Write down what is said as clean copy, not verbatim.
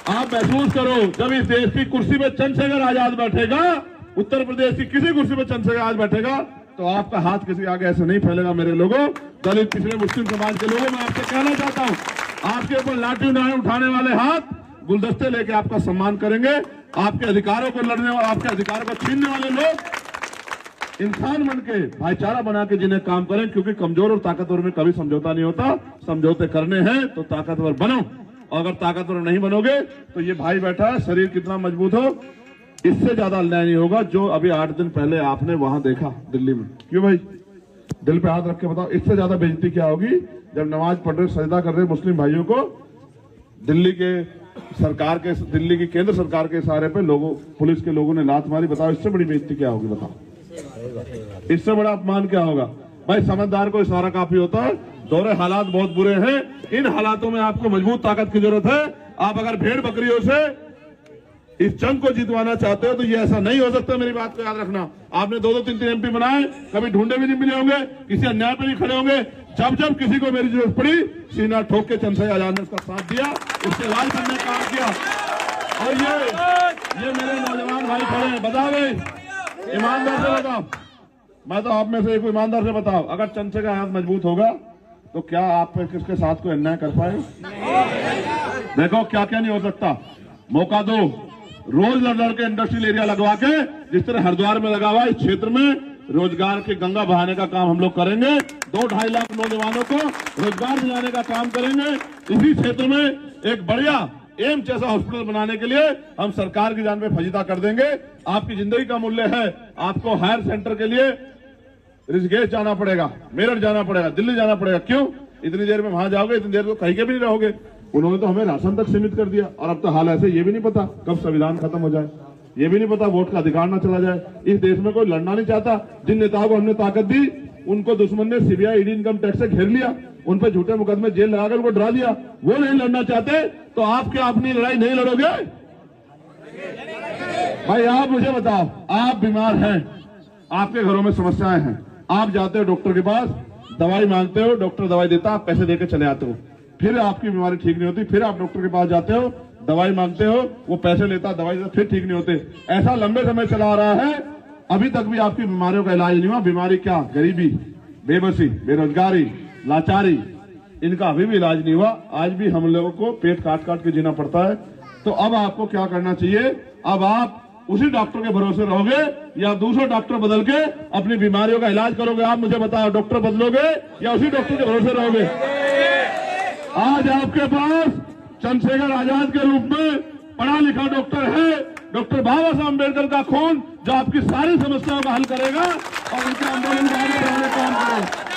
आप महसूस करो, जब इस देश की कुर्सी पे चंद्रशेखर आजाद बैठेगा, उत्तर प्रदेश की किसी कुर्सी पे चंद्रशेखर आजाद बैठेगा, तो आपका हाथ किसी आगे ऐसे नहीं फैलेगा। मेरे लोगों, दलित पिछड़े मुस्लिम समाज के लोगों, मैं आपसे कहना चाहता हूं, आपके ऊपर लाठी उठाने वाले हाथ गुलदस्ते लेके आपका सम्मान करेंगे। आपके अधिकारों को लड़ने वाले, आपके अधिकारों को छीनने वाले लोग इंसान बन के भाईचारा बना के जिन्हें काम करें, क्योंकि कमजोर और ताकतवर में कभी समझौता नहीं होता। समझौते करने हैं तो ताकतवर बनो, और अगर ताकतवर नहीं बनोगे तो ये भाई बैठा है, शरीर कितना मजबूत हो, इससे ज्यादा अन्याय नहीं होगा जो अभी 8 दिन पहले आपने वहां देखा दिल्ली में। क्यों भाई, दिल पे हाथ रख के बताओ, इससे ज्यादा बेइज्जती क्या होगी जब नमाज पढ़ रहे, सजदा कर रहे मुस्लिम भाइयों को दिल्ली की केंद्र सरकार के इशारे पे लोगों, पुलिस के लोगों ने लात मारी। बताओ, इससे बड़ी बेइज्जती क्या होगी? बताओ, इससे बड़ा अपमान क्या होगा? भाई समझदार को इशारा काफी होता है। दौरे हालात बहुत बुरे हैं, इन हालातों में आपको मजबूत ताकत की जरूरत है। आप अगर भेड़ बकरियों से इस जंग को जितवाना चाहते हो तो ये ऐसा नहीं हो सकता। मेरी बात को याद रखना। आपने 2-2, 3-3 एमपी बनाए, कभी ढूंढे भी नहीं मिले होंगे, किसी अन्याय पे नहीं खड़े होंगे। जब जब किसी को मेरी जरूरत पड़ी, सीना ठोक के चंद्रशेखर आजाद ने उसका साथ दिया, उसके लाल ने काम किया। और ये मेरे नौजवान भाई खड़े हैं, बताओ भाई, ईमानदार से बताओ, मैं तो आप में से एक ईमानदार से बताओ, अगर चंद्रशेखर आजाद मजबूत होगा तो क्या आप किसके साथ कोई अन्याय कर पाए? देखो क्या क्या नहीं हो सकता, मौका दो। रोज लड़ के इंडस्ट्रियल एरिया लगवा के, जिस तरह हरिद्वार में लगा हुआ, इस क्षेत्र में रोजगार की गंगा बहाने का काम हम लोग करेंगे। 2-2.5 लाख नौजवानों को रोजगार दिलाने का काम करेंगे। इसी क्षेत्र में एक बढ़िया एम्स जैसा हॉस्पिटल बनाने के लिए हम सरकार की जान पे फजीता कर देंगे। आपकी जिंदगी का मूल्य है, आपको हायर सेंटर के लिए ऋषिकेश जाना पड़ेगा, मेरठ जाना पड़ेगा, दिल्ली जाना पड़ेगा। क्यों? इतनी देर में वहां जाओगे, इतनी देर तो कहीं के भी नहीं रहोगे। उन्होंने तो हमें राशन तक सीमित कर दिया, और अब तो हाल ऐसे, ये भी नहीं पता कब संविधान खत्म हो जाए, ये भी नहीं पता वोट का अधिकार ना चला जाए। इस देश में कोई लड़ना नहीं चाहता। जिन नेताओं को हमने ताकत दी, उनको दुश्मन ने सीबीआई, ईडी, इनकम टैक्स से घेर लिया, उन पर झूठे मुकदमे जेल लगाकर उनको डरा दिया। वो नहीं लड़ना चाहते तो आप क्या अपनी लड़ाई नहीं लड़ोगे? भाई आप मुझे बताओ, आप बीमार हैं, आपके घरों में समस्याएं हैं, आप जाते हो डॉक्टर के पास, दवाई मांगते हो, डॉक्टर दवाई देता, आप पैसे देकर चले आते हो, फिर आपकी बीमारी ठीक नहीं होती, फिर आप डॉक्टर के पास जाते हो, दवाई मांगते हो, वो पैसे लेता, दवाई देता, फिर ठीक नहीं होते। ऐसा लंबे समय चला आ रहा है, अभी तक भी आपकी बीमारियों का इलाज नहीं हुआ। बीमारी क्या? गरीबी, बेबसी, बेरोजगारी, लाचारी, इनका अभी भी इलाज नहीं हुआ। आज भी हम लोगों को पेट काट काट के जीना पड़ता है। तो अब आपको क्या करना चाहिए? अब आप उसी डॉक्टर के भरोसे रहोगे या दूसरे डॉक्टर बदल के अपनी बीमारियों का इलाज करोगे? आप मुझे बताओ, डॉक्टर बदलोगे या उसी डॉक्टर के भरोसे रहोगे? आज आपके पास चंद्रशेखर आजाद के रूप में पढ़ा लिखा डॉक्टर है, डॉक्टर बाबा साहब अम्बेडकर का खून, जो आपकी सारी समस्याओं का हल करेगा और उनके आंदोलन को आगे बढ़ाने का काम करेगा।